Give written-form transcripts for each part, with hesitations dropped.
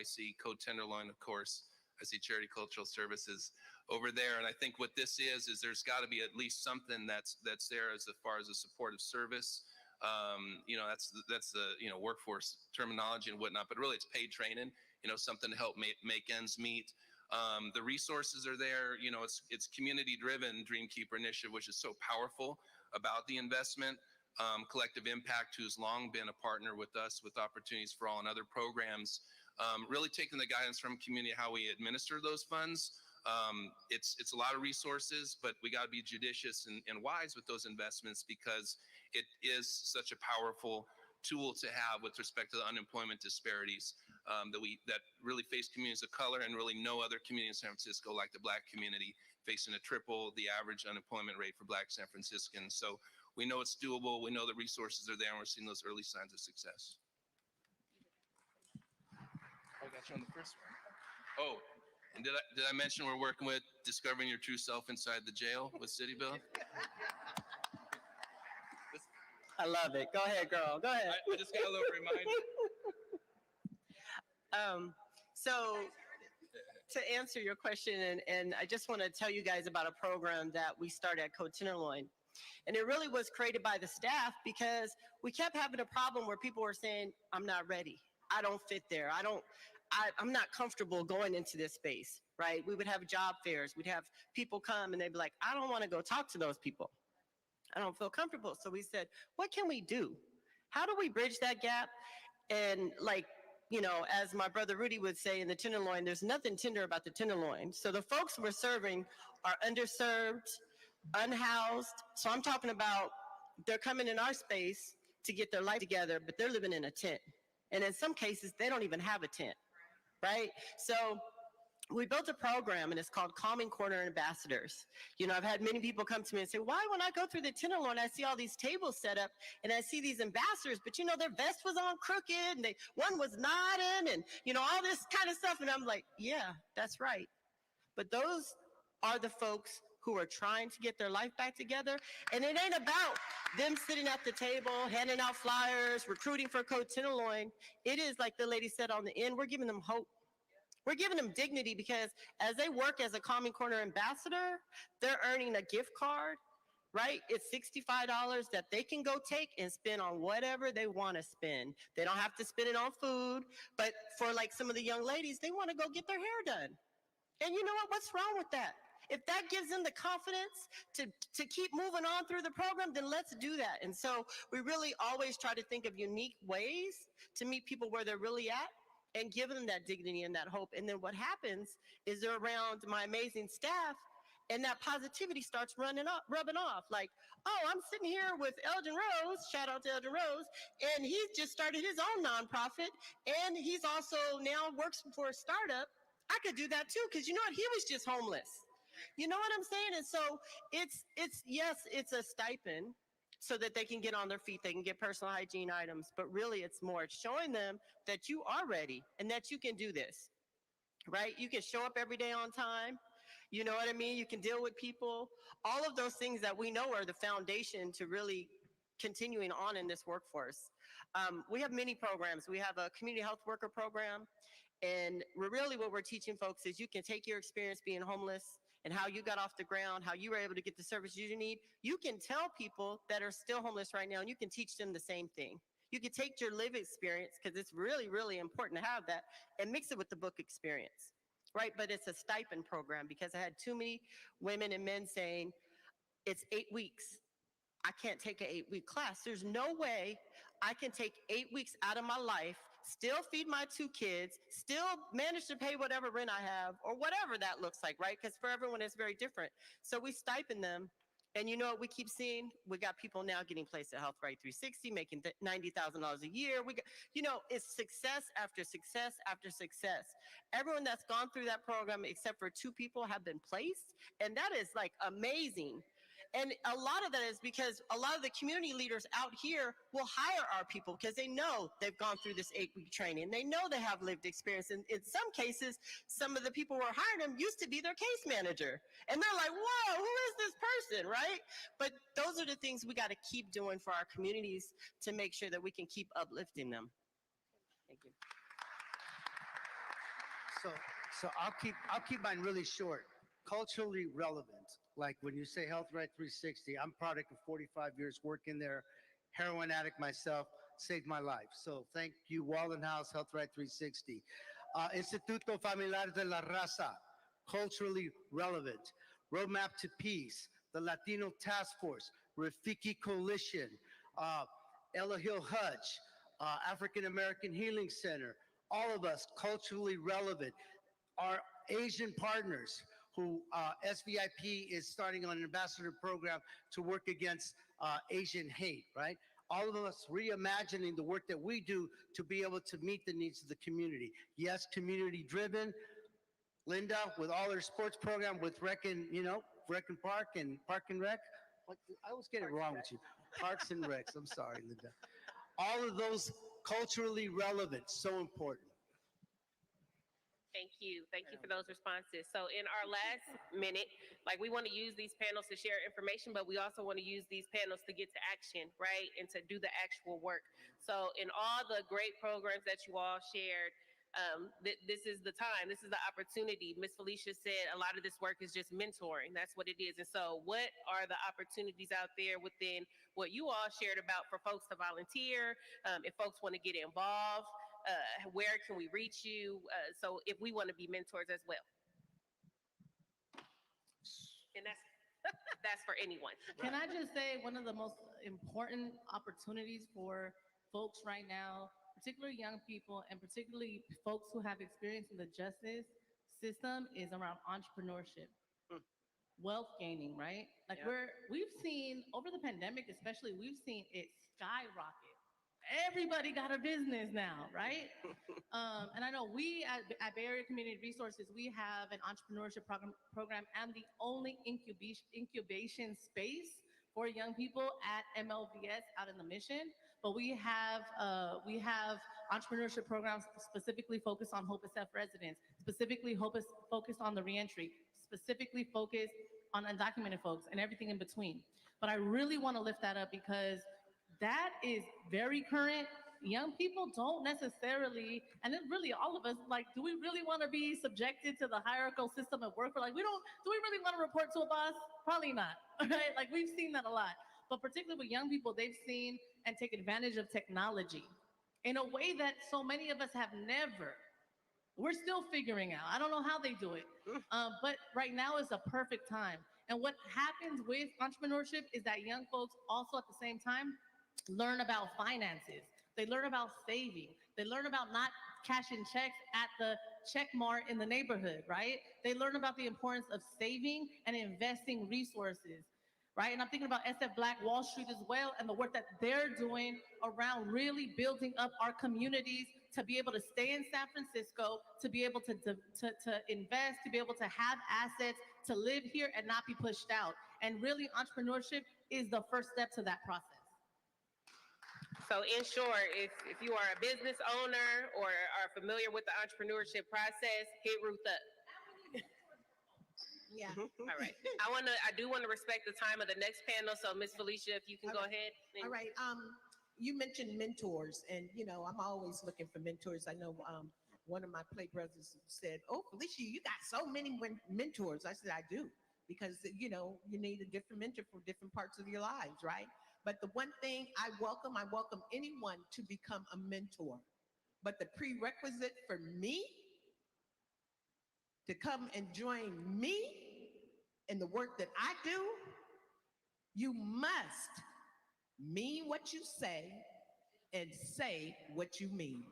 I see Co-Tenderloin, of course. I see Charity Cultural Services over there. And I think what this is there's got to be at least something that's there as far as a supportive service. That's the, workforce terminology and whatnot, but really it's paid training, something to help make ends meet. The resources are there. It's community-driven Dreamkeeper initiative, which is so powerful about the investment. Collective Impact, who's long been a partner with us with Opportunities for All and other programs, really taking the guidance from community, how we administer those funds. It's a lot of resources, but we got to be judicious and wise with those investments, because it is such a powerful tool to have with respect to the unemployment disparities that really face communities of color, and really no other community in San Francisco like the Black community, facing a triple the average unemployment rate for Black San Franciscans. So we know it's doable. We know the resources are there, and we're seeing those early signs of success. I got you on the first one. Oh, and did I mention we're working with Discovering Your True Self Inside the Jail with CityBuild? I love it. Go ahead, girl. Go ahead. I just got a little reminder. So to answer your question, and I just want to tell you guys about a program that we started at Co-Tenderloin. And it really was created by the staff, because we kept having a problem where people were saying, I'm not ready. I don't fit there. I'm not comfortable going into this space, right? We would have job fairs. We'd have people come and they'd be like, I don't want to go talk to those people. I don't feel comfortable. So we said, what can we do? How do we bridge that gap? And as my brother Rudy would say in the Tenderloin, there's nothing tender about the Tenderloin. So the folks we're serving are underserved, unhoused. So I'm talking about they're coming in our space to get their life together, but they're living in a tent. And in some cases, they don't even have a tent, right? So we built a program, and it's called Calming Corner Ambassadors. I've had many people come to me and say, why when I go through the Tenderloin, I see all these tables set up and I see these ambassadors, but their vest was on crooked and one was nodding and, all this kind of stuff. And I'm like, yeah, that's right. But those are the folks who are trying to get their life back together. And it ain't about them sitting at the table, handing out flyers, recruiting for Co-Tenderloin. It is like the lady said on the end, we're giving them hope. We're giving them dignity, because as they work as a Calming Corner ambassador, they're earning a gift card, right? It's $65 that they can go take and spend on whatever they want to spend. They don't have to spend it on food, but for some of the young ladies, they want to go get their hair done. And you know what? What's wrong with that? If that gives them the confidence to keep moving on through the program, then let's do that. And so we really always try to think of unique ways to meet people where they're really at and give them that dignity and that hope. And then what happens is they're around my amazing staff, and that positivity starts rubbing off. Like, oh, I'm sitting here with Elgin Rose, shout out to Elgin Rose, and he's just started his own nonprofit, and he's also now works for a startup. I could do that too, because you know what? He was just homeless. You know what I'm saying? And so it's a stipend so that they can get on their feet, they can get personal hygiene items, but really it's more, it's showing them that you are ready and that you can do this, right? You can show up every day on time. You know what I mean? You can deal with people. All of those things that we know are the foundation to really continuing on in this workforce. We have many programs. We have a community health worker program. And really what we're teaching folks is you can take your experience being homeless and how you got off the ground, how you were able to get the services you need. You can tell people that are still homeless right now, and you can teach them the same thing. You can take your lived experience, because it's really, really important to have that, and mix it with the book experience, right? But it's a stipend program, because I had too many women and men saying, it's 8 weeks. I can't take an 8-week class. There's no way I can take 8 weeks out of my life, still feed my 2 kids, still manage to pay whatever rent I have, or whatever that looks like, right? Because for everyone, it's very different. So we stipend them. And you know what we keep seeing? We got people now getting placed at Health Right 360, making $90,000 a year. We got, it's success after success after success. Everyone that's gone through that program, except for 2 people, have been placed. And that is amazing. And a lot of that is because a lot of the community leaders out here will hire our people because they know they've gone through this 8-week training. They know they have lived experience. And in some cases, some of the people who are hiring them used to be their case manager. And they're like, whoa, who is this person, right? But those are the things we got to keep doing for our communities to make sure that we can keep uplifting them. Thank you. So, so I'll keep mine really short. Culturally relevant. Like when you say Health Right 360, I'm product of 45 years working there, heroin addict myself, saved my life. So thank you, Walden House, Health Right 360. Instituto Familiar de la Raza, culturally relevant. Roadmap to Peace, the Latino Task Force, Rafiki Coalition, uh, Ella Hill Hutch, African American Healing Center, all of us culturally relevant. Our Asian partners who SVIP is starting on an ambassador program to work against Asian hate, right? All of us reimagining the work that we do to be able to meet the needs of the community. Yes, community driven. Linda, with all her sports program with Rec and, Rec and Park and Park and Rec. What, I always get it wrong with you. Parks and Recs. I'm sorry, Linda. All of those culturally relevant, so important. Thank you. Thank you for those responses. So in our last minute, like we want to use these panels to share information, but we also want to use these panels to get to action, right? And to do the actual work. So in all the great programs that you all shared, this is the time, this is the opportunity. Miss Felicia said a lot of this work is just mentoring. That's what it is. And so what are the opportunities out there within what you all shared about for folks to volunteer, if folks want to get involved? Where can we reach you? So if we want to be mentors as well. And that's for anyone. Can I just say one of the most important opportunities for folks right now, particularly young people and particularly folks who have experience in the justice system, is around entrepreneurship. Wealth gaining, right? Like we've seen over the pandemic, especially, we've seen it skyrocket. Everybody got a business now, right? And I know we at Bay Area Community Resources, we have an entrepreneurship program and the only incubation space for young people at MLVS out in the Mission. But we have entrepreneurship programs specifically focused on Hope SF residents, specifically focused on the reentry, specifically focused on undocumented folks and everything in between. But I really want to lift that up because that is very current. Young people don't necessarily, and then really all of us, like, do we really want to be subjected to the hierarchical system at work? We're like, do we really want to report to a boss? Probably not, right? Like, we've seen that a lot. But particularly with young people, they've seen and take advantage of technology in a way that so many of us have never. We're still figuring out. I don't know how they do it. But right now is a perfect time. And what happens with entrepreneurship is that young folks also at the same time learn about finances. They learn about saving. They learn about not cashing checks at the check mart in the neighborhood, right? They learn about the importance of saving and investing resources, right? And I'm thinking about SF Black Wall Street as well and the work that they're doing around really building up our communities to be able to stay in San Francisco, to be able to invest, to be able to have assets, to live here and not be pushed out. And really, entrepreneurship is the first step to that process. So in short, if you are a business owner or are familiar with the entrepreneurship process, hit Ruth up. Yeah. All right. I do want to respect the time of the next panel. So Miss Felicia, if you can go ahead. All right. You mentioned mentors, and I'm always looking for mentors. I know one of my play brothers said, "Oh, Felicia, you got so many mentors." I said, "I do," because you need a different mentor for different parts of your lives, right? But the one thing I welcome anyone to become a mentor. But the prerequisite for me to come and join me in the work that I do, you must mean what you say and say what you mean.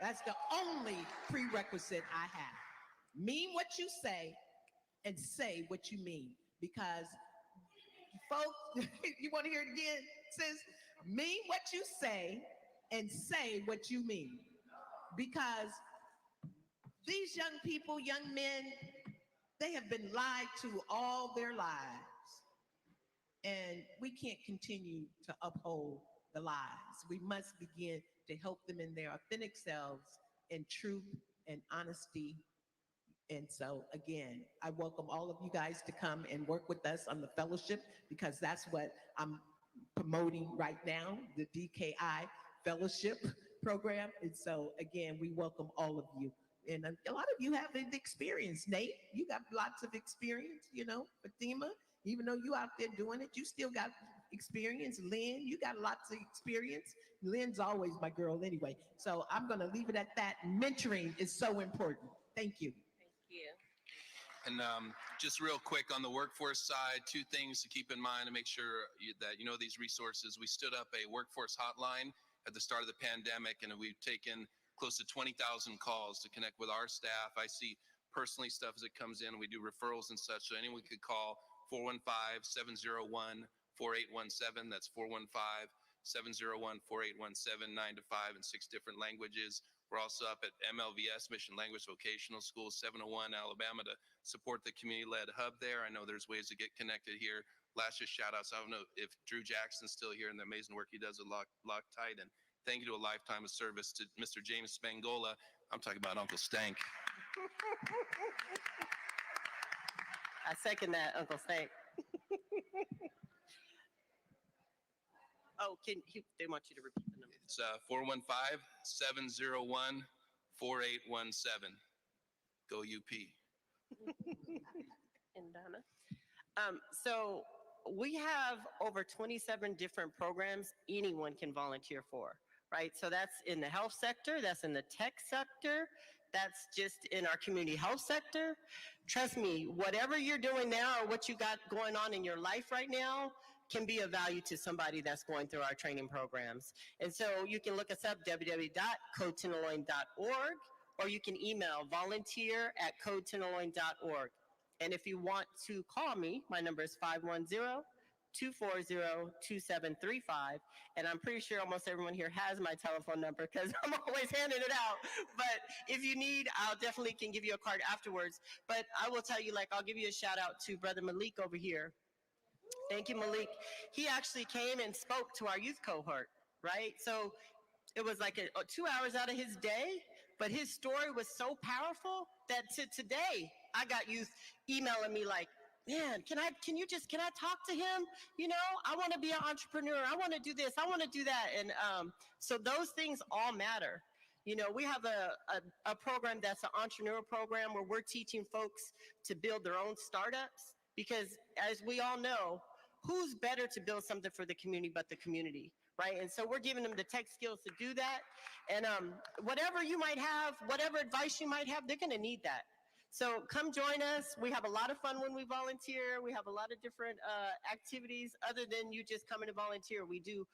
That's the only prerequisite I have. Mean what you say and say what you mean. Because folks, you want to hear it again? It says, mean what you say and say what you mean. Because these young people, young men, they have been lied to all their lives. And we can't continue to uphold the lies. We must begin to help them in their authentic selves in truth and honesty. And so, again, I welcome all of you guys to come and work with us on the fellowship, because that's what I'm promoting right now, the DKI Fellowship Program. And so, again, we welcome all of you. And a lot of you have the experience. Nate, you got lots of experience, Fatima, even though you out there doing it, you still got experience. Lynn, you got lots of experience. Lynn's always my girl anyway. So I'm going to leave it at that. Mentoring is so important. Thank you. Thank you. And just real quick on the workforce side, two things to keep in mind to make sure that you know these resources. We stood up a workforce hotline at the start of the pandemic, and we've taken close to 20,000 calls to connect with our staff. I see personally stuff as it comes in. We do referrals and such, so anyone could call 415-701-4817. That's 415-701-4817, 9 to 5 in 6 different languages. We're also up at MLVS, Mission Language Vocational School, 701 Alabama, to support the community-led hub there. I know there's ways to get connected here. Last just shout outs. I don't know if Drew Jackson's still here and the amazing work he does at Loctite. And thank you to a lifetime of service to Mr. James Spangola. I'm talking about Uncle Stank. I second that, Uncle Stank. Oh, they want you to repeat the number. It's 415-701-4817. Go UP. And Donna? So we have over 27 different programs anyone can volunteer for, right? So that's in the health sector, that's in the tech sector, that's just in our community health sector. Trust me, whatever you're doing now or what you got going on in your life right now can be of value to somebody that's going through our training programs. And so you can look us up, www.codetenderloin.org, or you can email volunteer@codetenderloin.org. And if you want to call me, my number is 510-240-2735. And I'm pretty sure almost everyone here has my telephone number because I'm always handing it out. But if you need, I'll definitely can give you a card afterwards. But I will tell you, I'll give you a shout out to Brother Malik over here. Thank you, Malik. He actually came and spoke to our youth cohort, right? So it was like 2 hours out of his day, but his story was so powerful that today I got youth emailing me like, man, can I talk to him? I want to be an entrepreneur. I want to do this. I want to do that. And so those things all matter. We have a program that's an entrepreneurial program where we're teaching folks to build their own startups because as we all know, who's better to build something for the community but the community, right? And so we're giving them the tech skills to do that. And whatever you might have, whatever advice you might have, they're going to need that. So come join us. We have a lot of fun when we volunteer. We have a lot of different activities other than you just coming to volunteer. We do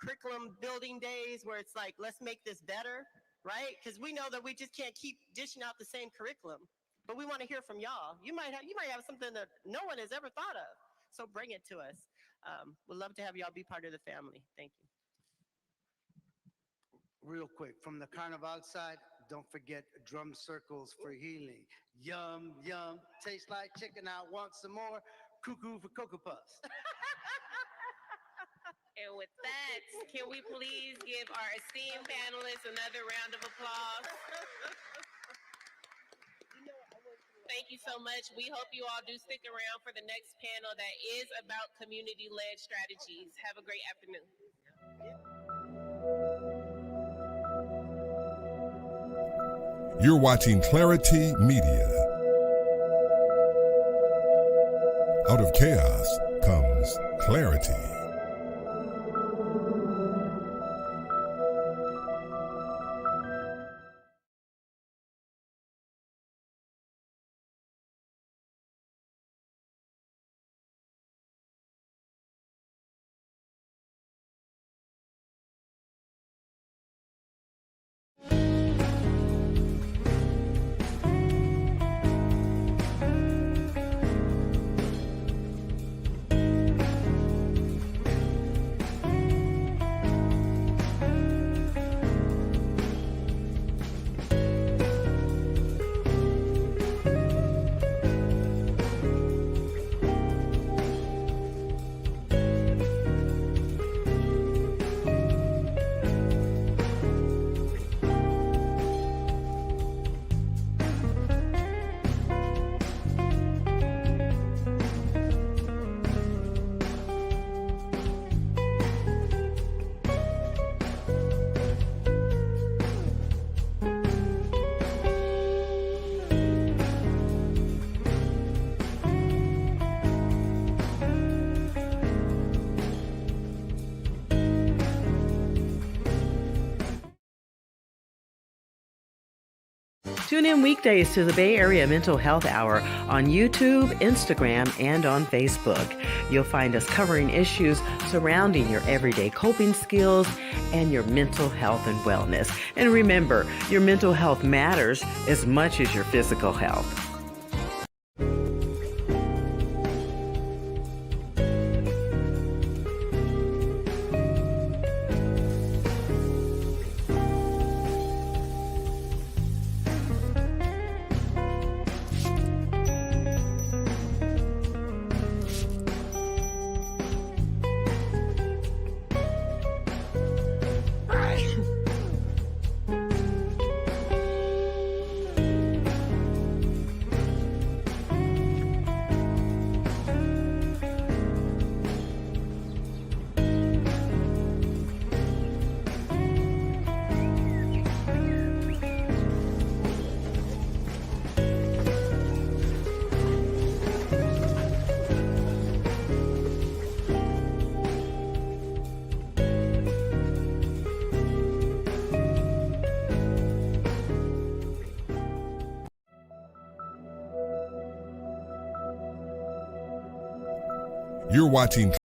curriculum building days where it's like, let's make this better, right? Because we know that we just can't keep dishing out the same curriculum. But we want to hear from y'all. You might have something that no one has ever thought of. So bring it to us. We'd love to have y'all be part of the family. Thank you. Real quick, from the carnival side, don't forget drum circles for healing. Yum, yum, tastes like chicken. I want some more. Cuckoo for Cocoa Puffs. And with that, can we please give our esteemed panelists another round of applause? Thank you so much. We hope you all do stick around for the next panel that is about community-led strategies. Have a great afternoon. You're watching Clari-T Media. Out of chaos comes clarity. Tune in weekdays to the Bay Area Mental Health Hour on YouTube, Instagram, and on Facebook. You'll find us covering issues surrounding your everyday coping skills and your mental health and wellness. And remember, your mental health matters as much as your physical health. You're watching